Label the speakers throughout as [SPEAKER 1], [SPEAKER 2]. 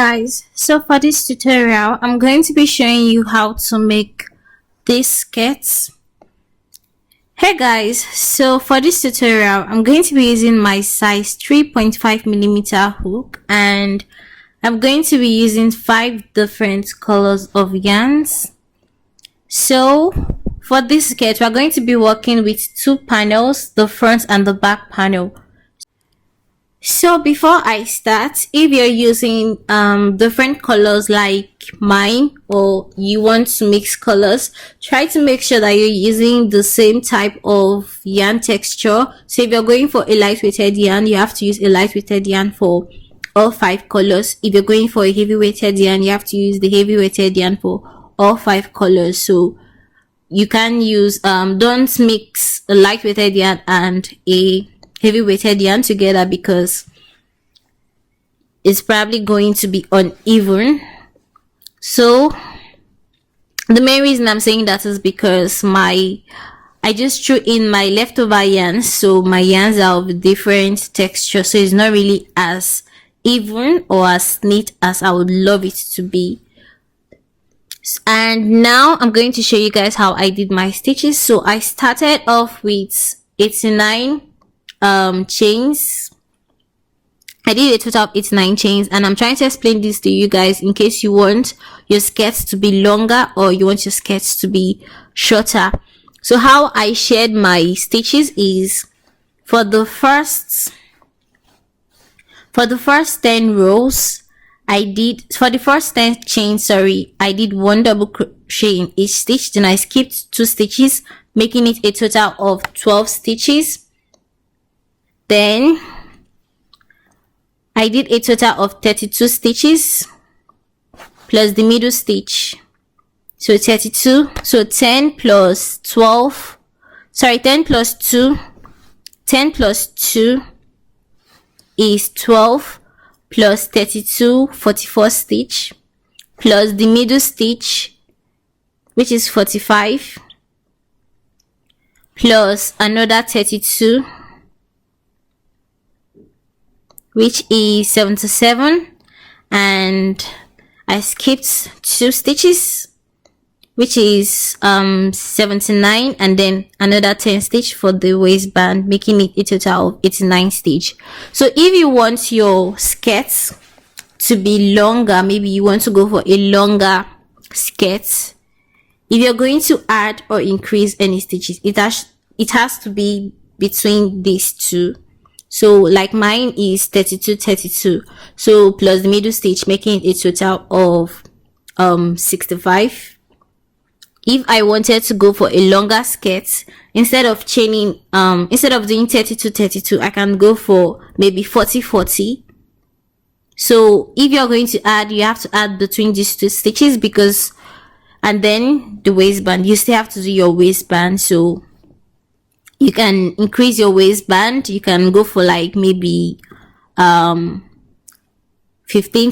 [SPEAKER 1] guys, so for this tutorial I'm going to be showing you how to make these skirts. Hey guys, so for this tutorial I'm going to be using my size 3.5mm hook, and I'm going to be using 5 different colors of yarns. So for this skirt we're going to be working with 2 panels, the front and the back panel. So before I start, if you're using different colors like mine, or you want to mix colors, try to make sure that you're using the same type of yarn texture. So if you're going for a lightweighted yarn, you have to use a lightweighted yarn for all 5 colors. If you're going for a heavyweighted yarn, you have to use the heavyweighted yarn for all 5 colors. So you can use don't mix a lightweighted yarn and a heavy-weighted yarn together, because it's probably going to be uneven. So the main reason I'm saying that is because I just threw in my leftover yarns, so my yarns are of different texture, so it's not really as even or as neat as I would love it to be. And now I'm going to show you guys how I did my stitches. So I started off with 89 chains. I did a total of 89 chains, and I'm trying to explain this to you guys in case you want your skirts to be longer or you want your skirts to be shorter. So how I shared my stitches is for the first 10 rows I did, for the first 10 chains, I did 1 double crochet in each stitch, then I skipped 2 stitches, making it a total of 12 stitches. Then I did a total of 32 stitches plus the middle stitch, so 32. So 10 plus 12, 10 plus 2, 10 plus 2 is 12, plus 32, 44 stitch, plus the middle stitch, which is 45, plus another 32, which is 77, and I skipped 2 stitches, which is 79, and then another 10 stitch for the waistband, making it a total of 89 stitch. So if you want your skirts to be longer, maybe you want to go for a longer skirt, if you're going to add or increase any stitches, it has to be between these two. So like mine is 32, so plus the middle stitch, making it a total of 65. If I wanted to go for a longer skirt, instead of chaining, instead of doing 32, I can go for maybe 40. So if you're going to add, you have to add between these 2 stitches, because, and then the waistband, you still have to do your waistband. So you can increase your waistband, you can go for like maybe 15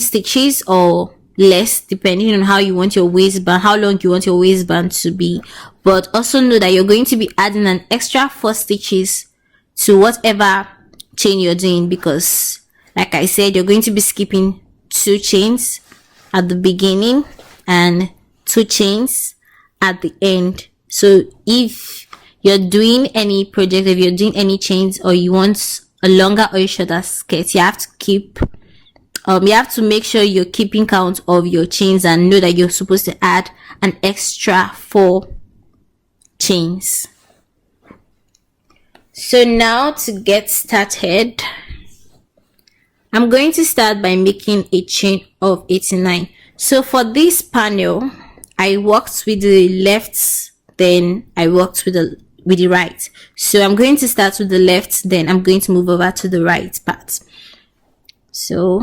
[SPEAKER 1] stitches or less, depending on how you want your waistband, how long you want your waistband to be. But also know that you're going to be adding an extra 4 stitches to whatever chain you're doing, because like I said, you're going to be skipping 2 chains at the beginning and 2 chains at the end. So if you're doing any project, if you're doing any chains, or you want a longer or a shorter skirt, you have to keep you have to make sure you're keeping count of your chains, and know that you're supposed to add an extra 4 chains. So now to get started, I'm going to start by making a chain of 89. So for this panel, I worked with the left, then I worked with the right. So I'm going to start with the left, then I'm going to move over to the right part. So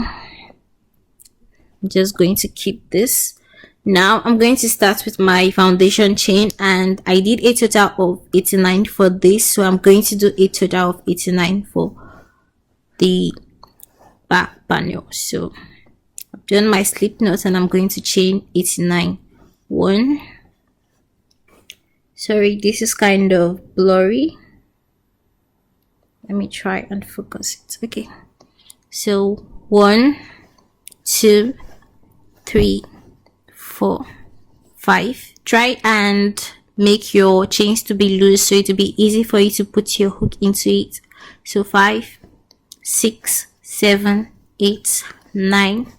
[SPEAKER 1] I'm just going to keep this. Now I'm going to start with my foundation chain, and I did a total of 89 for this, so I'm going to do a total of 89 for the back panel. So I've done my slip knot, and I'm going to chain 89. 1, sorry, this is kind of blurry, let me try and focus it. Okay, so 1, 2, 3, 4, 5. Try and make your chains to be loose so it will be easy for you to put your hook into it. So 5, 6, 7, 8, 9,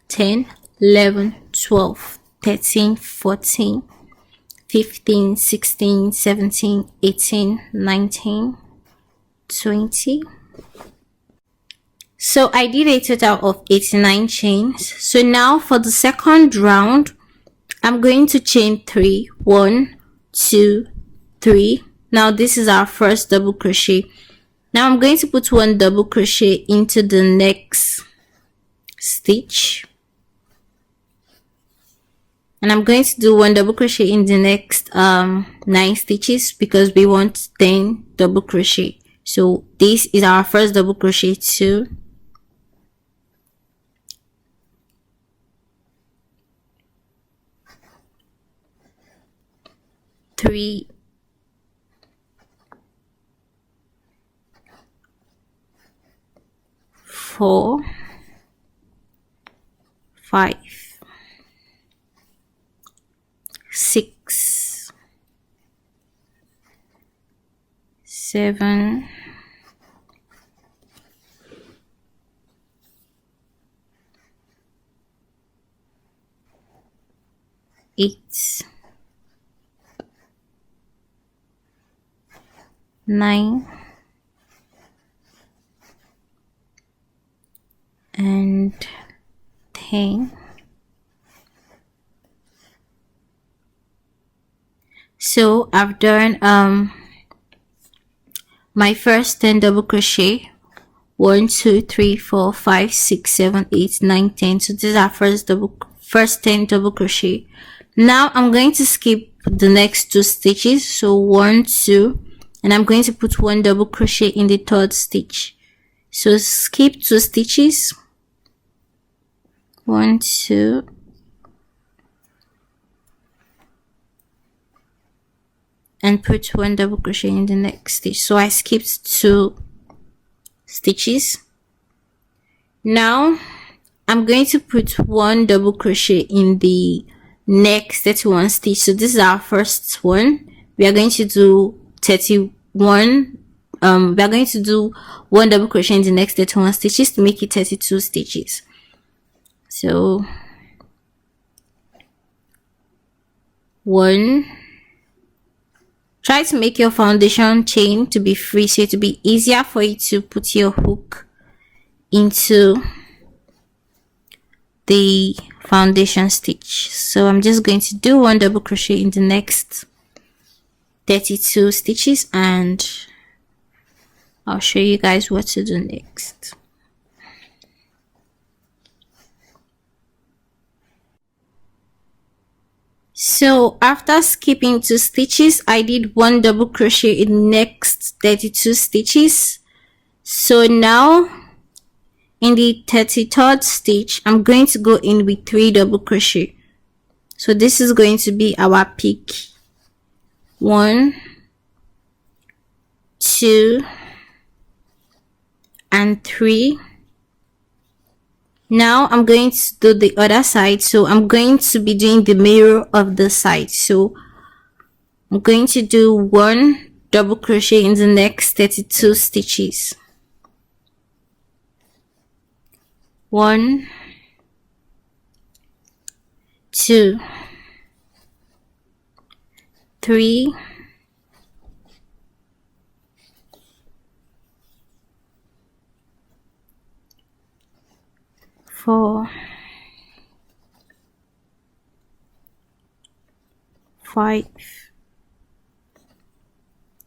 [SPEAKER 1] 10, 11, 12, 13, 14, 15, 16, 17, 18, 19, 20. So I did a total of 89 chains. So now for the second round, I'm going to chain 3. 1, 2, 3. Now this is our first double crochet. Now I'm going to put 1 double crochet into the next stitch, and I'm going to do 1 double crochet in the next 9 stitches because we want 10 double crochet. So this is our first double crochet. 2, 3, 4, 5, 6, 7, 8, 9, and 10. So I've done my first 10 double crochet. 1, 2, 3, 4, 5, 6, 7, 8, 9, 10. So this is our first 10 double crochet. Now I'm going to skip the next 2 stitches. So 1, 2, and I'm going to put 1 double crochet in the third stitch. So skip 2 stitches. 1, 2, and put 1 double crochet in the next stitch. So I skipped 2 stitches. Now I'm going to put 1 double crochet in the next 31 stitch. So this is our first one. We are going to do 31. We are going to do 1 double crochet in the next 31 stitches to make it 32 stitches. So 1. Try to make your foundation chain to be free so it will be easier for you to put your hook into the foundation stitch. So I'm just going to do 1 double crochet in the next 32 stitches, and I'll show you guys what to do next. So after skipping 2 stitches, I did 1 double crochet in the next 32 stitches. So now in the 33rd stitch, I'm going to go in with 3 double crochet. So this is going to be our peak. 1, 2, and 3. Now I'm going to do the other side. So I'm going to be doing the mirror of the side. So I'm going to do 1 double crochet in the next 32 stitches. 1, 2, 3, 4, 5,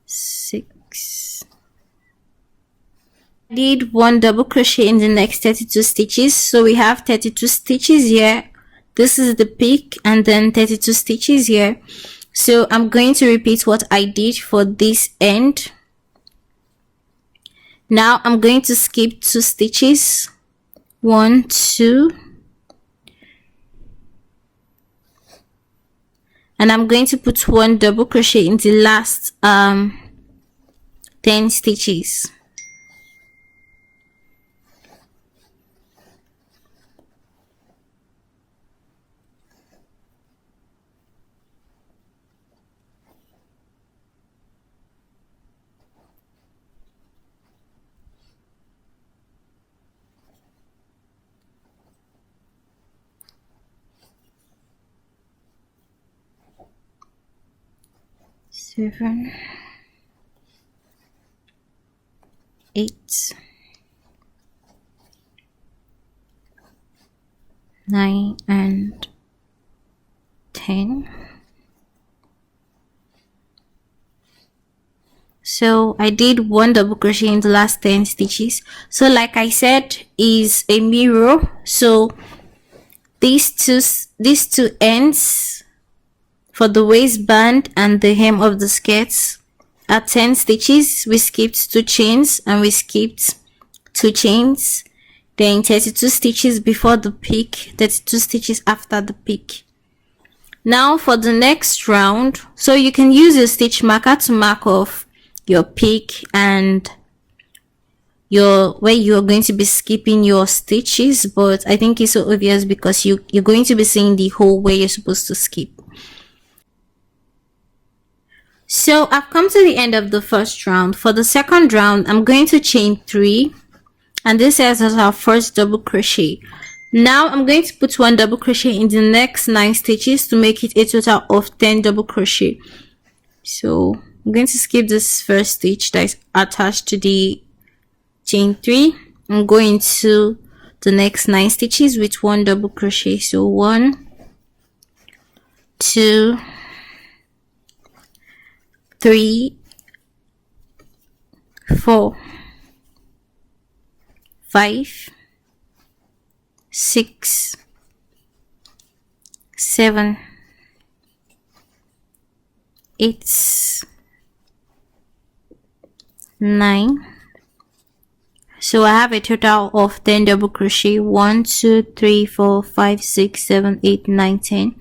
[SPEAKER 1] 6. I did 1 double crochet in the next 32 stitches. So we have 32 stitches here. This is the peak, and then 32 stitches here. So I'm going to repeat what I did for this end. Now I'm going to skip 2 stitches. 1, 2, and I'm going to put 1 double crochet in the last 10 stitches. 7, 8, 9 and 10. So I did 1 double crochet in the last 10 stitches. So like I said, is a mirror. So these two ends for the waistband and the hem of the skirts are 10 stitches. We skipped 2 chains and we skipped 2 chains, then 32 stitches before the peak, 32 stitches after the peak. Now for the next round, so you can use a stitch marker to mark off your peak and your where you're going to be skipping your stitches, but I think it's so obvious because you're going to be seeing the hole where you're supposed to skip. So I've come to the end of the first round. For the second round, I'm going to chain 3, and this serves as our first double crochet. Now I'm going to put 1 double crochet in the next 9 stitches to make it a total of 10 double crochet. So I'm going to skip this first stitch that is attached to the chain 3 and go into the next 9 stitches with 1 double crochet. So 1, 2, 3, 4, 5, 6, 7, 8, 9. So I have a total of 10 double crochet. 1, 2, 3, 4, 5, 6, 7, 8, 9, 10.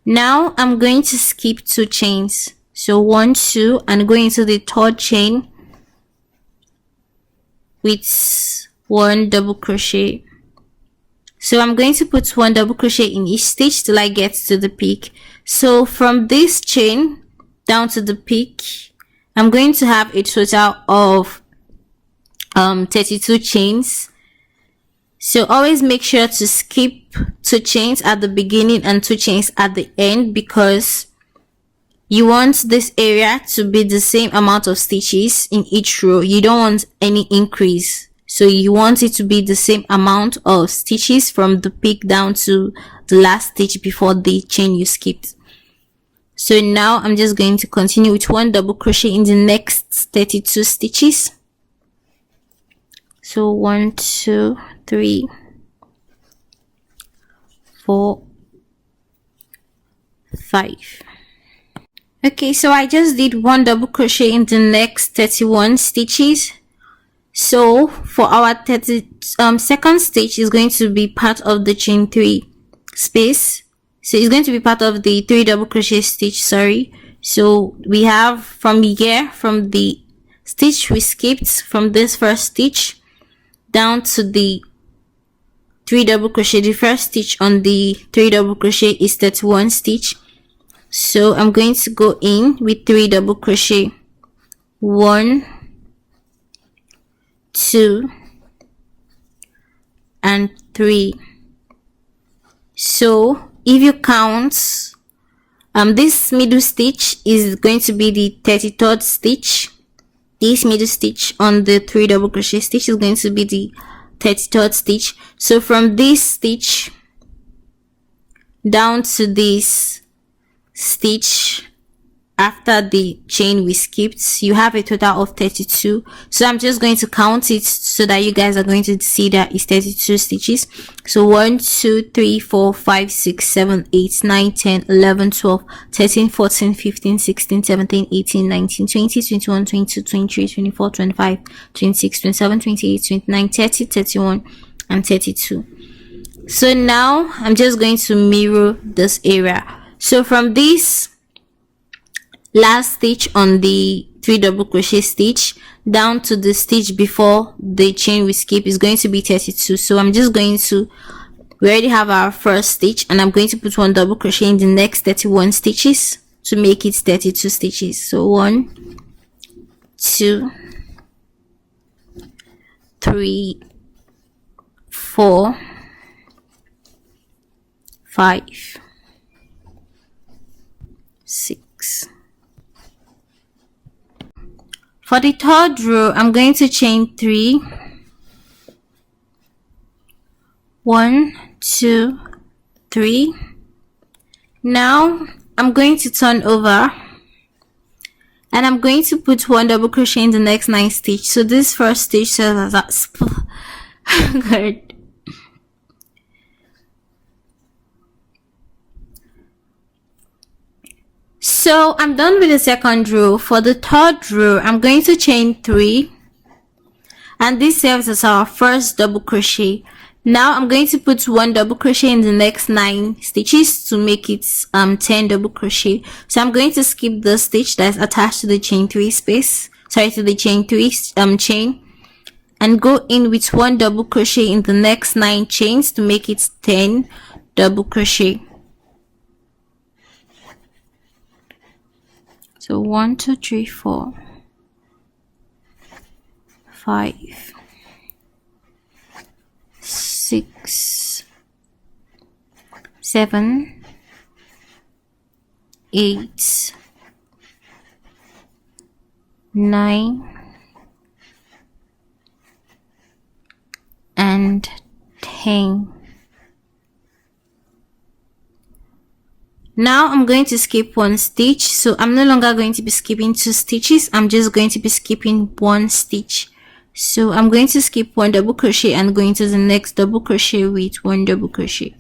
[SPEAKER 1] Now I'm going to skip 2 chains. So 1, 2, and go into the third chain with 1 double crochet. So I'm going to put 1 double crochet in each stitch till I get to the peak. So from this chain down to the peak, I'm going to have a total of 32 chains. So always make sure to skip 2 chains at the beginning and 2 chains at the end, because you want this area to be the same amount of stitches in each row. You don't want any increase. So you want it to be the same amount of stitches from the peak down to the last stitch before the chain you skipped. So now I'm just going to continue with 1 double crochet in the next 32 stitches. So 1, 2, 3, 4, 5. Okay, so I just did 1 double crochet in the next 31 stitches. So for our second stitch is going to be part of the chain 3 space. So it's going to be part of the 3 double crochet stitch, sorry. So we have from here, from the stitch we skipped from this first stitch down to the 3 double crochet. The first stitch on the 3 double crochet is 31 stitch. So I'm going to go in with 3 double crochet. 1, 2 and 3. So if you count, this middle stitch is going to be the 33rd stitch. This middle stitch on the 3 double crochet stitch is going to be the 33rd stitch. So from this stitch down to this stitch after the chain we skipped, you have a total of 32. So I'm just going to count it so that you guys are going to see that it's 32 stitches. So 1, 2, 3, 4, 5, 6, 7, 8, 9, 10, 11, 12, 13, 14, 15, 16, 17, 18, 19, 20, 21, 22, 23, 24, 25, 26, 27, 28, 29, 30, 31 and 32. So now I'm just going to mirror this area. So from this last stitch on the 3 double crochet stitch down to the stitch before the chain we skip is going to be 32. So I'm just going to, we already have our first stitch, and I'm going to put 1 double crochet in the next 31 stitches to make it 32 stitches. So 1, 2, 3, 4, 5, 6, For the third row, I'm going to chain 3. 1, 2, 3. Now I'm going to turn over and I'm going to put 1 double crochet in the next 9 stitch. So this first stitch serves as a good. So I'm done with the second row. For the third row, I'm going to chain 3 and this serves as our first double crochet. Now I'm going to put 1 double crochet in the next 9 stitches to make it 10 double crochet. So I'm going to skip the stitch that's attached to the chain 3 space, to the chain 3 chain, and go in with 1 double crochet in the next 9 chains to make it 10 double crochet. So 1, 2, 3, 4, 5, 6, 7, 8, 9, and 10. Now I'm going to skip 1 stitch, so I'm no longer going to be skipping 2 stitches. I'm just going to be skipping 1 stitch. So I'm going to skip 1 double crochet and go into the next double crochet with 1 double crochet.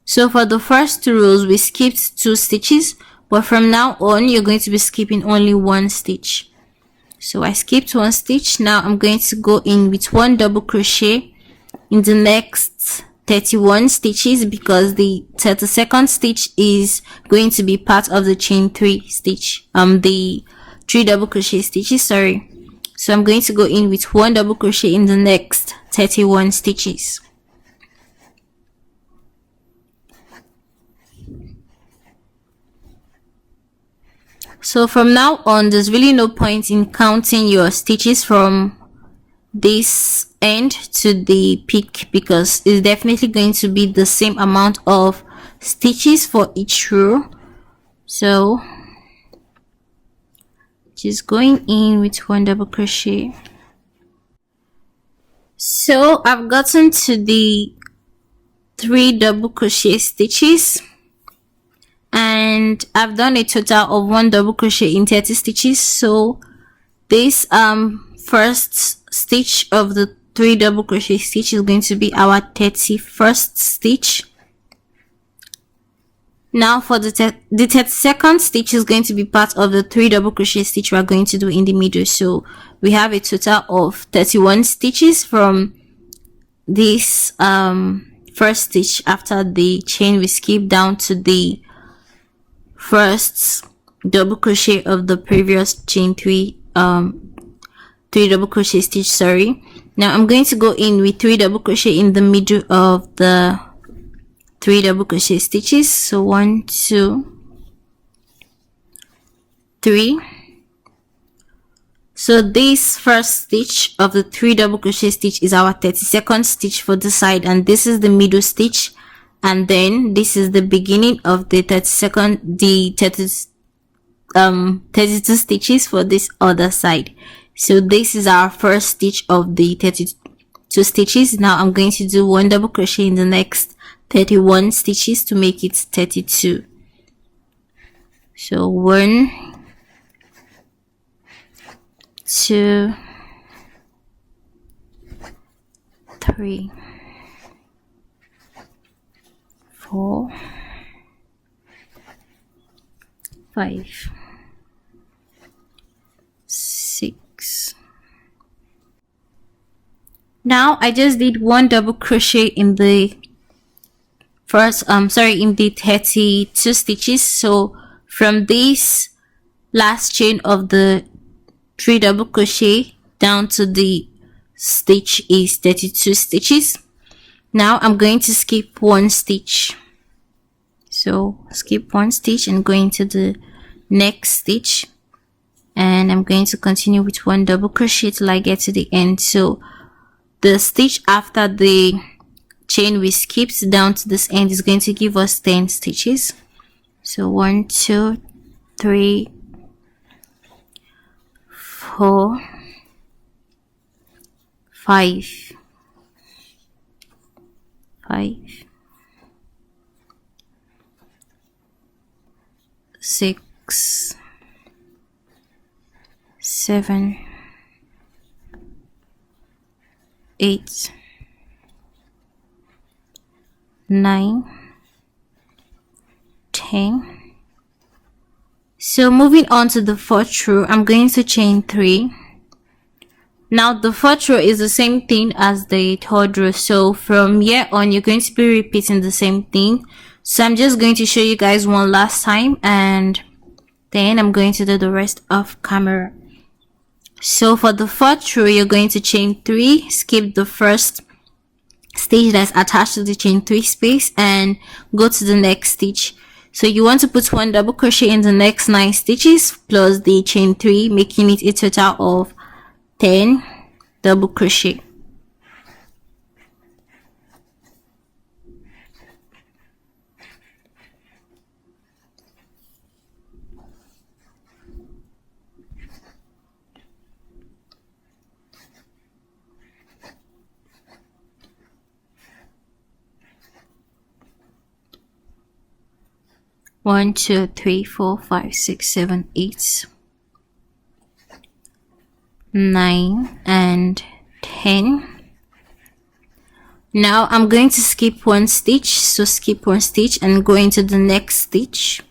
[SPEAKER 1] So for the first 2 rows we skipped 2 stitches, but from now on you're going to be skipping only 1 stitch. So I skipped 1 stitch. Now I'm going to go in with 1 double crochet in the next 31 stitches because the 32nd stitch is going to be part of the chain 3 stitch, the 3 double crochet stitches, sorry. So I'm going to go in with 1 double crochet in the next 31 stitches. So from now on there's really no point in counting your stitches from this end to the peak because it's definitely going to be the same amount of stitches for each row. So just going in with 1 double crochet. So I've gotten to the 3 double crochet stitches and I've done a total of 1 double crochet in 30 stitches. So this first stitch of the 3 double crochet stitch is going to be our 31st stitch. Now for the 32nd stitch is going to be part of the 3 double crochet stitch we are going to do in the middle. So we have a total of 31 stitches from this first stitch after the chain we skip down to the first double crochet of the previous chain 3 double crochet stitch, sorry. Now I'm going to go in with 3 double crochet in the middle of the 3 double crochet stitches. So 1, 2, 3. So this first stitch of the 3 double crochet stitch is our 32nd stitch for the side, and this is the middle stitch, and then this is the beginning of the 32 stitches for this other side. So this is our first stitch of the 32 stitches. Now I'm going to do 1 double crochet in the next 31 stitches to make it 32. So 1, 2, 3, 4, 5, 6. Now I just did 1 double crochet in the first in the 32 stitches. So from this last chain of the 3 double crochet down to the stitch is 32 stitches. Now I'm going to skip 1 stitch. So skip 1 stitch and go into the next stitch, and I'm going to continue with 1 double crochet till I get to the end. So the stitch after the chain we skipped down to this end is going to give us 10 stitches. So 1, 2, 3, 4, 5, 6, 7, 8, 9, 10. So moving on to the fourth row, I'm going to chain 3. Now the fourth row is the same thing as the third row, so from here on you're going to be repeating the same thing. So I'm just going to show you guys one last time and then I'm going to do the rest off camera. So for the fourth row, you're going to chain 3, skip the first stitch that's attached to the chain 3 space and go to the next stitch. So you want to put 1 double crochet in the next 9 stitches plus the chain 3, making it a total of 10 double crochet. One, 2, 3, 4, 5, 6, 7, 8, 9 and 10. Now I'm going to skip 1 stitch, so skip 1 stitch and go into the next stitch.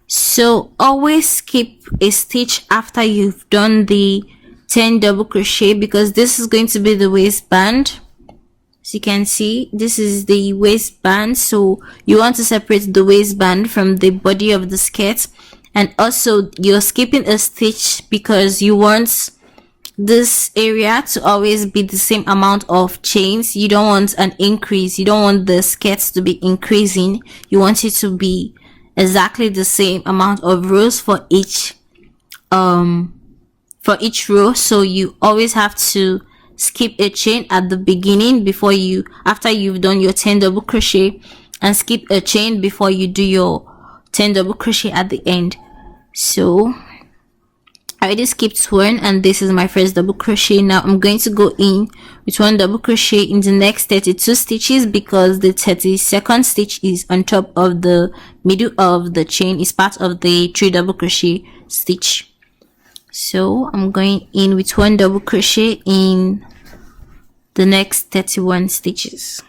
[SPEAKER 1] So always skip a stitch after you've done the 10 double crochet because this is going to be the waistband. As you can see, this is the waistband, so you want to separate the waistband from the body of the skirt. And also you're skipping a stitch because you want this area to always be the same amount of chains. You don't want an increase, you don't want the skirts to be increasing, you want it to be exactly the same amount of rows for each row. So you always have to skip a chain at the beginning before you, after you've done your 10 double crochet, and skip a chain before you do your 10 double crochet at the end. So I already skipped 1 and this is my first double crochet. Now I'm going to go in with 1 double crochet in the next 32 stitches because the 32nd stitch is on top of the middle of the chain, is part of the 3 double crochet stitch. So I'm going in with 1 double crochet in the next 31 stitches.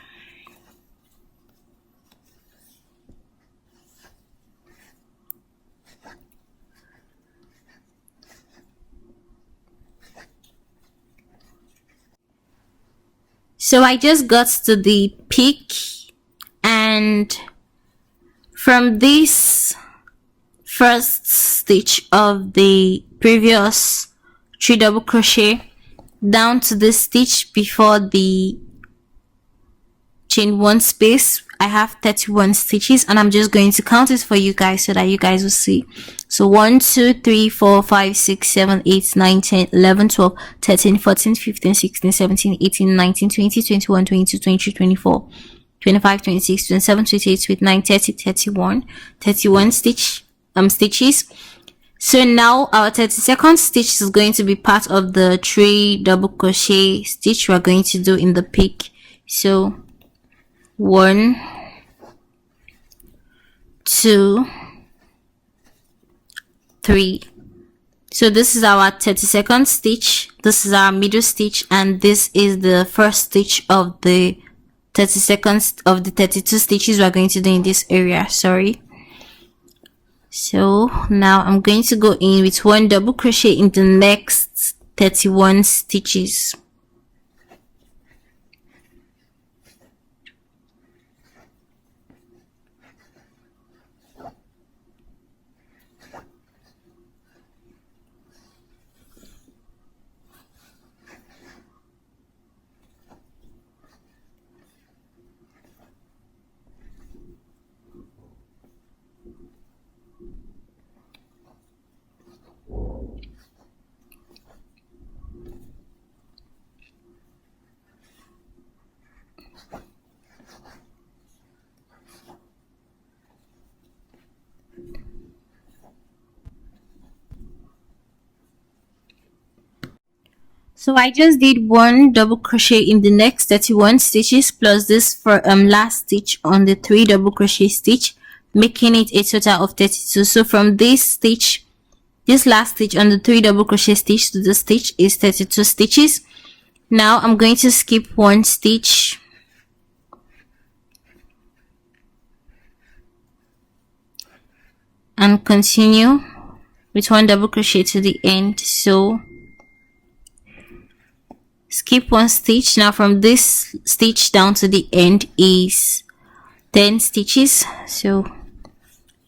[SPEAKER 1] So I just got to the peak, and from this first stitch of the previous 3 double crochet down to the stitch before the chain 1 space, I have 31 stitches, and I'm just going to count it for you guys so that you guys will see. So 1, 2, 3, 4, 5, 6, 7, 8, 9, 10, 11, 12, 13, 14, 15, 16, 17, 18, 19, 20, 21, 22, 23, 24, 25, 26, 27, 28, 29, 30, 31, 31 stitches. So now our 32nd stitch is going to be part of the 3 double crochet stitch we're going to do in the peak. So 1, 2, 3. So this is our 32nd stitch, this is our middle stitch, and this is the first stitch of the 32nd of the 32 stitches we're going to do in this area. Sorry. So now I'm going to go in with 1 double crochet in the next 31 stitches. So I just did one double crochet in the next 31 stitches plus this for last stitch on the 3 double crochet stitch, making it a total of 32. So from this stitch, this last stitch on the 3 double crochet stitch to the stitch is 32 stitches. Now I'm going to skip one stitch and continue with one double crochet to the end. So skip one stitch. Now from this stitch down to the end is 10 stitches. So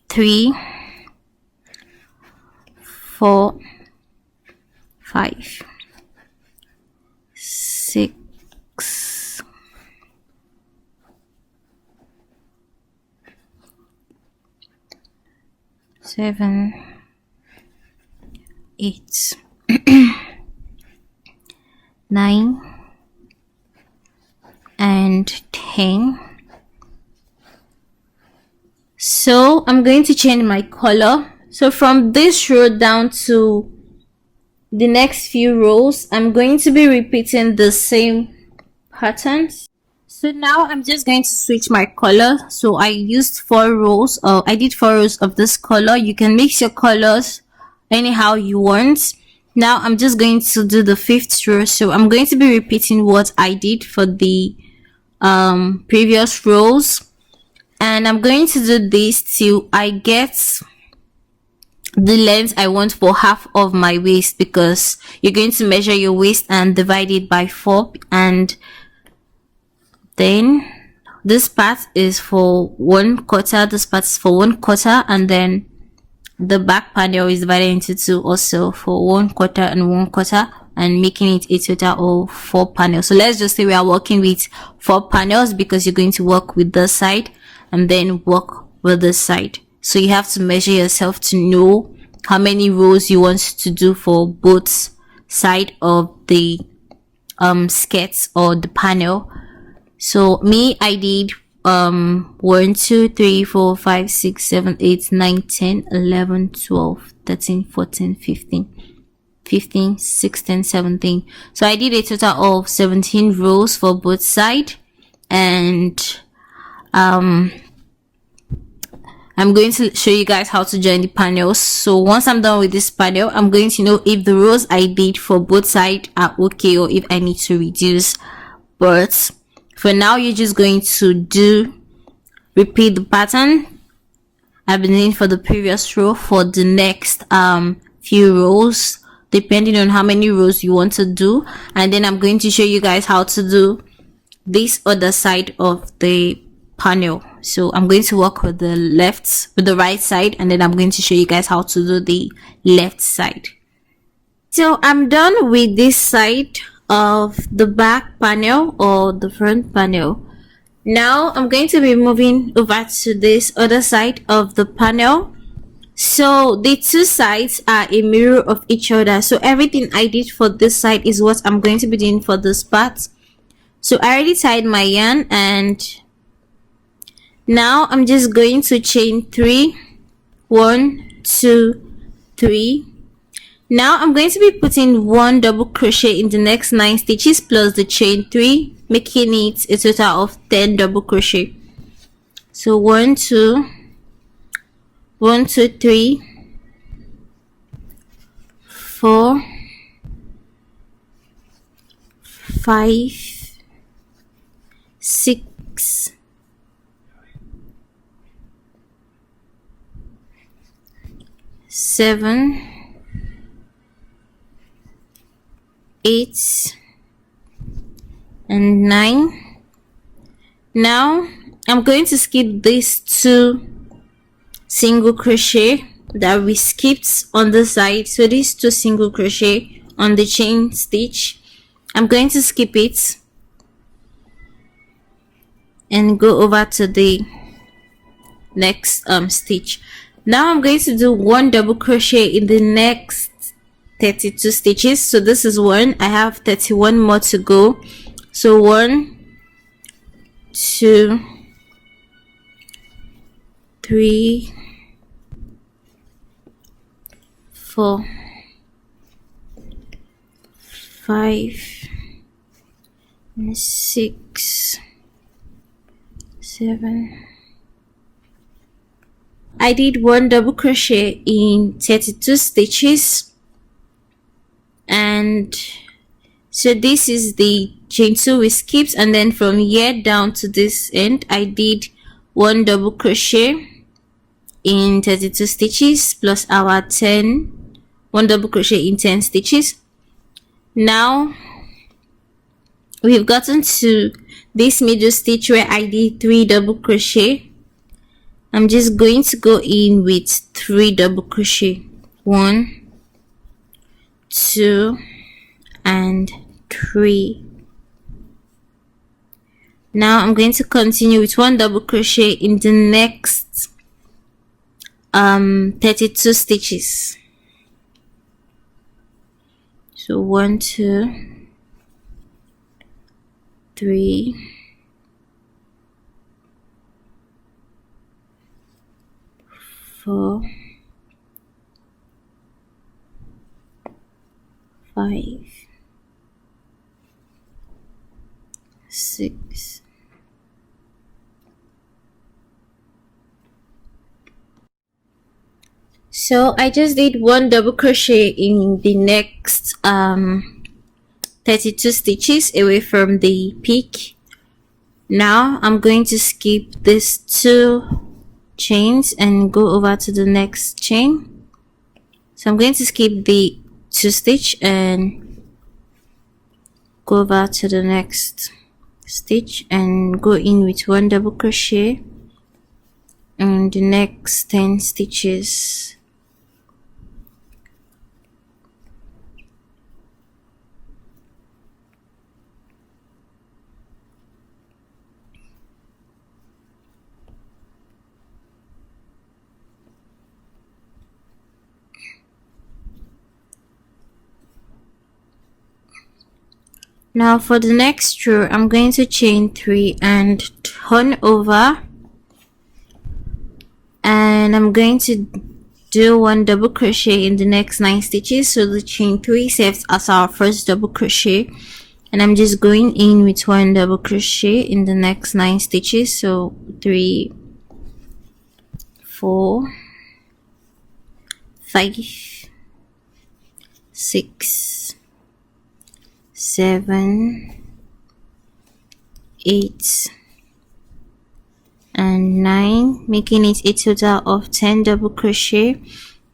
[SPEAKER 1] 3, 4, 5, 6, 7, 8, 9 and 10. So I'm going to change my color. So from this row down to the next few rows, I'm going to be repeating the same patterns. So now I'm just going to switch my color. So I used 4 rows, or I did 4 rows of this color. You can mix your colors anyhow you want. Now I'm just going to do the 5th row. So I'm going to be repeating what I did for the previous rows, and I'm going to do this till I get the length I want for half of my waist, because you're going to measure your waist and divide it by 4, and then this part is for 1/4, this part is for 1/4, and then the back panel is divided into 2 also for 1/4 and 1/4, and making it a total of 4 panels. So let's just say we are working with 4 panels, because you're going to work with this side and then work with this side. So you have to measure yourself to know how many rows you want to do for both side of the skirts or the panel. So me, I did 1, 2, 3, 4, 5, 6, 7, 8, 9, 10, 11, 12, 13, 14, 15, 16, 17. So I did a total of 17 rows for both sides, and I'm going to show you guys how to join the panels. So once I'm done with this panel, I'm going to know if the rows I did for both sides are okay, or if I need to reduce. But for now, you're just going to repeat the pattern I've been doing for the previous row for the next few rows, depending on how many rows you want to do. And then I'm going to show you guys how to do this other side of the panel. So I'm going to work with the right side, and then I'm going to show you guys how to do the left side. So I'm done with this side of the back panel or the front panel. Now I'm going to be moving over to this other side of the panel. So the two sides are a mirror of each other. So everything I did for this side is what I'm going to be doing for this part. So I already tied my yarn, and now I'm just going to chain 3, 1, 2, 3. Now I'm going to be putting 1 double crochet in the next 9 stitches plus the chain 3, making it a total of 10 double crochet. So 1, 2, 1, 2, 3, 4, 5, 6, 7, 8 and 9. Now I'm going to skip these 2 single crochet that we skipped on the side. So these 2 single crochet on the chain stitch, I'm going to skip it and go over to the next stitch. Now I'm going to do 1 double crochet in the next 32 stitches. So this is 1, I have 31 more to go. So 1, 2, 3, 4, 5 and 6, 7. I did 1 double crochet in 32 stitches, and so this is the chain 2 we skipped, and then from here down to this end I did 1 double crochet in 32 stitches plus our 1 double crochet in 10 stitches. Now we've gotten to this middle stitch where I did 3 double crochet. I'm just going to go in with 3 double crochet, 1, 2 and 3. Now I'm going to continue with 1 double crochet in the next 32 stitches. So 1, 2, 3, 4, 5, 6, 'So I just did 1 double crochet in the next 32 stitches away from the peak. Now I'm going to skip these 2 chains and go over to the next chain. So I'm going to skip the 2 stitch and go over to the next stitch and go in with 1 double crochet in the next 10 stitches. Now for the next row, I'm going to chain 3 and turn over, and I'm going to do 1 double crochet in the next 9 stitches. So the chain 3 serves as our first double crochet, and I'm just going in with 1 double crochet in the next 9 stitches. So 3, 4, 5, 6, 7, 8 and 9, making it a total of 10 double crochet.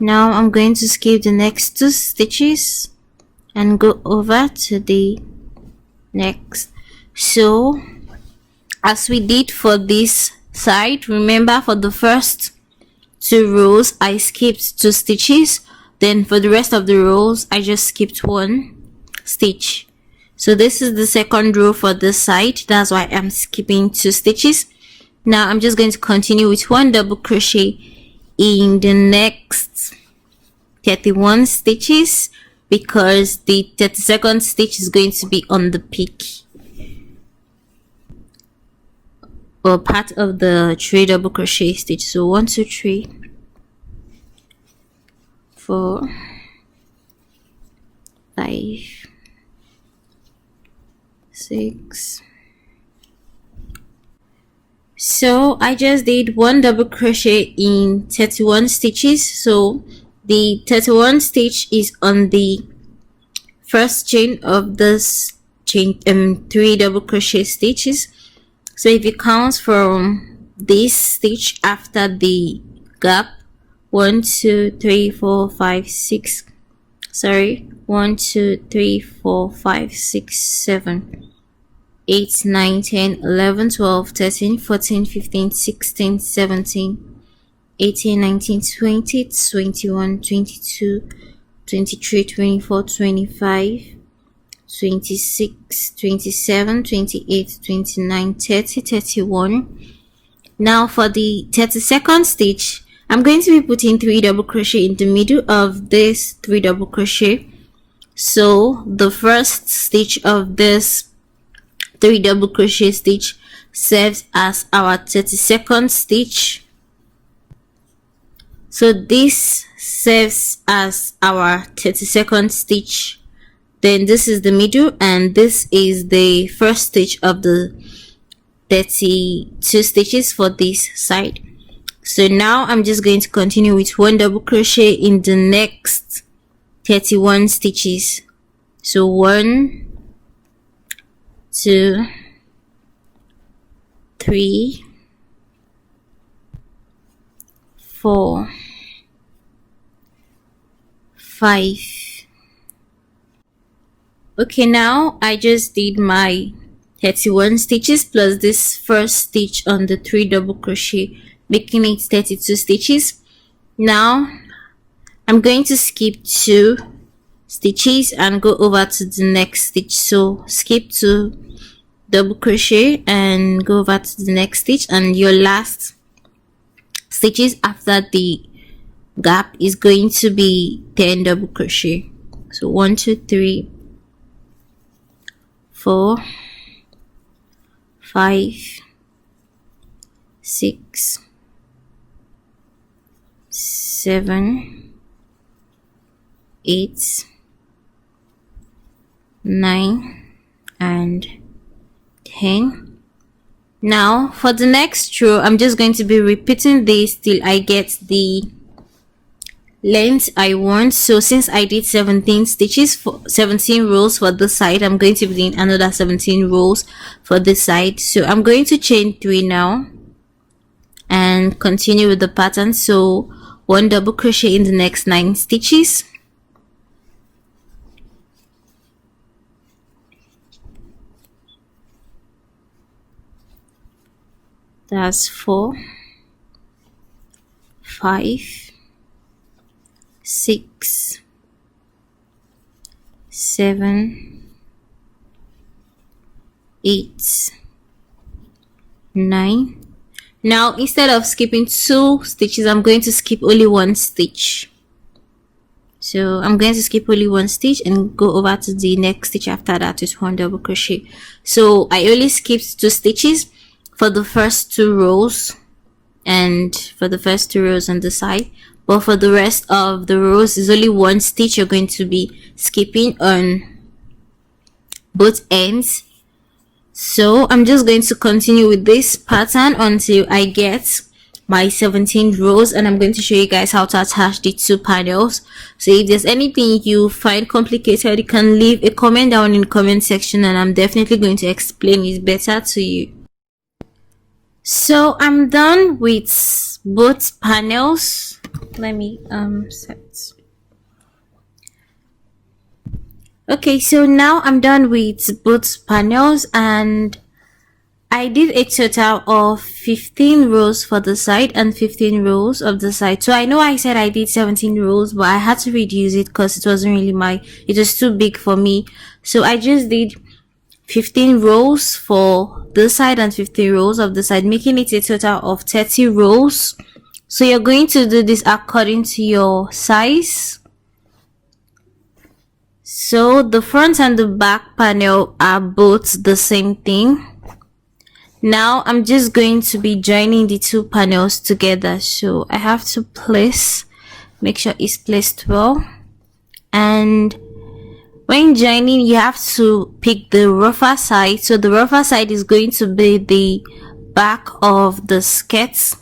[SPEAKER 1] Now I'm going to skip the next 2 stitches and go over to the next. So as we did for this side, remember for the first 2 rows I skipped 2 stitches, then for the rest of the rows I just skipped 1 stitch. So this is the second row for this side, that's why I'm skipping 2 stitches. Now I'm just going to continue with 1 double crochet in the next 31 stitches because the 32nd stitch is going to be on the peak or part of the 3 double crochet stitch. So 1, 2, 3, 4, 5, 6. So I just did 1 double crochet in 31 stitches. So the 31 stitch is on the first chain of this chain 3 double crochet stitches. So if you count from this stitch after the gap, 1, 2, 3, 4, 5, 6, sorry, 1, 2, 3, 4, 5, 6, 7, 8, 9, 10, 11, 12, 13, 14, 15, 16, 17, 18, 19, 20, 21, 22, 23, 24, 25, 26, 27, 28, 29, 30, 31. Now for the 32nd stitch, I'm going to be putting 3 double crochet in the middle of this 3 double crochet. So the first stitch of this 3 double crochet stitch serves as our 32nd stitch. So this serves as our 32nd stitch then this is the middle, and this is the first stitch of the 32 stitches for this side. So now I'm just going to continue with 1 double crochet in the next 31 stitches. So 1, 2, 3, 4, 5. Okay, now I just did my 31 stitches plus this first stitch on the 3 double crochet, making it 32 stitches. Now I'm going to skip 2 stitches and go over to the next stitch. So skip 2 double crochet and go over to the next stitch, and your last stitches after the gap is going to be 10 double crochet. So 1, 2, 3, 4, 5, 6, 7, 8, 9, and 10. Now for the next row, I'm just going to be repeating this till I get the length I want. So since I did 17 stitches for 17 rows for this side, I'm going to be doing another 17 rows for this side. So I'm going to chain 3 now and continue with the pattern. So 1 double crochet in the next 9 stitches. That's 4, 5, 6, 7, 8, 9. Now instead of skipping 2 stitches, I'm going to skip only 1 stitch. So I'm going to skip only 1 stitch and go over to the next stitch after that with 1 double crochet. So I only skipped 2 stitches for the first 2 rows and for the first 2 rows on the side, but for the rest of the rows is only 1 stitch you're going to be skipping on both ends. So I'm just going to continue with this pattern until I get my 17 rows, and I'm going to show you guys how to attach the 2 panels. So if there's anything you find complicated, you can leave a comment down in the comment section and I'm definitely going to explain it better to you. So I'm done with both panels. Let me set. Okay, so now I'm done with both panels and I did a total of 15 rows for the side and 15 rows of the side. So I know I said I did 17 rows, but I had to reduce it because it wasn't really it was too big for me. So I just did 15 rows for this side and 15 rows of the side, making it a total of 30 rows. So you're going to do this according to your size. So the front and the back panel are both the same thing. Now I'm just going to be joining the 2 panels together. So I have to make sure it's placed well, and when joining you have to pick the rougher side. So the rougher side is going to be the back of the skirt.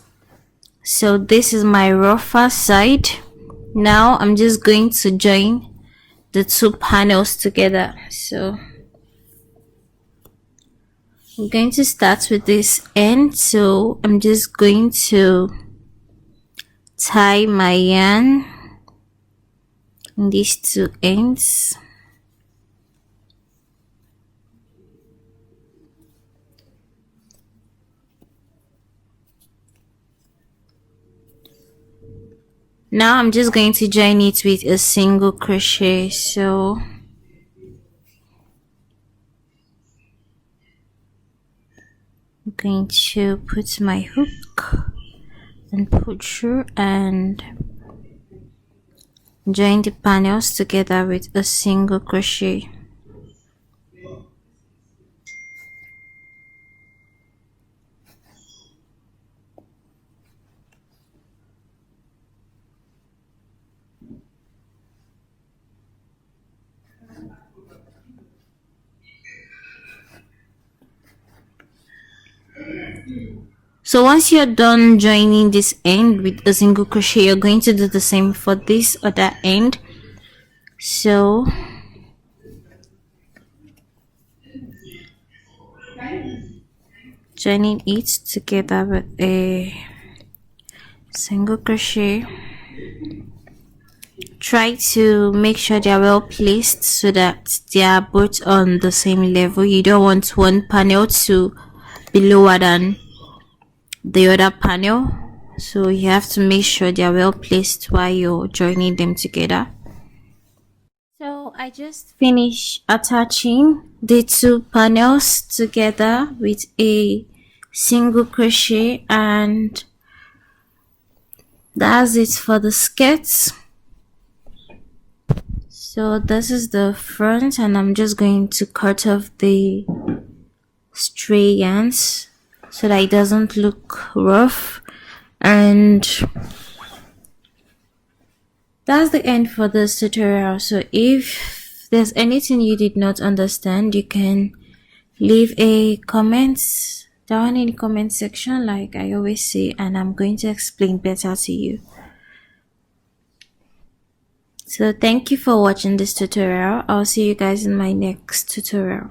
[SPEAKER 1] So this is my rougher side. Now I'm just going to join the 2 panels together. So I'm going to start with this end. So I'm just going to tie my yarn in these 2 ends. Now I'm just going to join it with a single crochet. So I'm going to put my hook and pull through and join the panels together with a single crochet. So once you're done joining this end with a single crochet, you're going to do the same for this other end. So joining it together with a single crochet. Try to make sure they are well placed so that they are both on the same level. You don't want one panel to be lower than the other panel, so you have to make sure they are well placed while you're joining them together. So I just finished attaching the two panels together with a single crochet, and that's it for the skirts. So this is the front, and I'm just going to cut off the stray ends so that it doesn't look rough. And that's the end for this tutorial. So if there's anything you did not understand, you can leave a comment down in the comment section like I always say, and I'm going to explain better to you. So thank you for watching this tutorial. I'll see you guys in my next tutorial.